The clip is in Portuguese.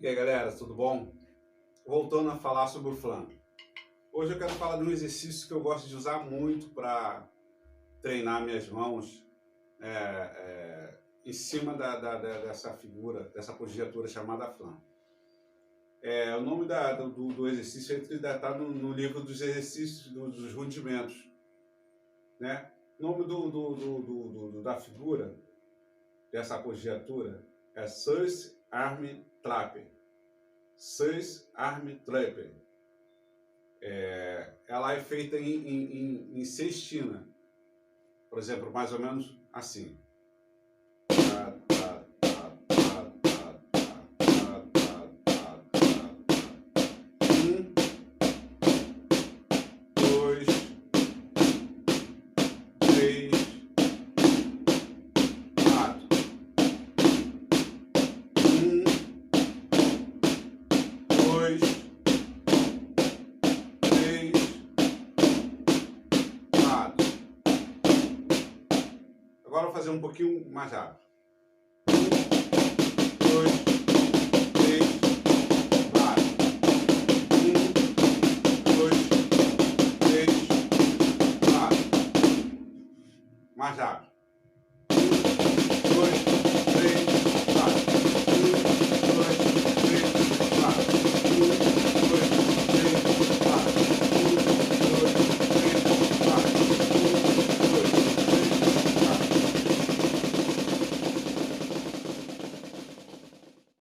E aí galera, tudo bom? Voltando a falar sobre o flan. Hoje eu quero falar de um exercício que eu gosto de usar muito para treinar minhas mãos em cima dessa figura, dessa posterior chamada flan. O nome do exercício está no livro dos exercícios, dos rudimentos. Né? O nome da figura, dessa apogiatura, é Swiss Arm Trapper. Swiss Arm Trapper. Ela é feita em sextina. Por exemplo, mais ou menos assim. Agora eu vou fazer um pouquinho mais rápido. 1, 2, 3, 4. 1, 2, 3, 4. Mais rápido.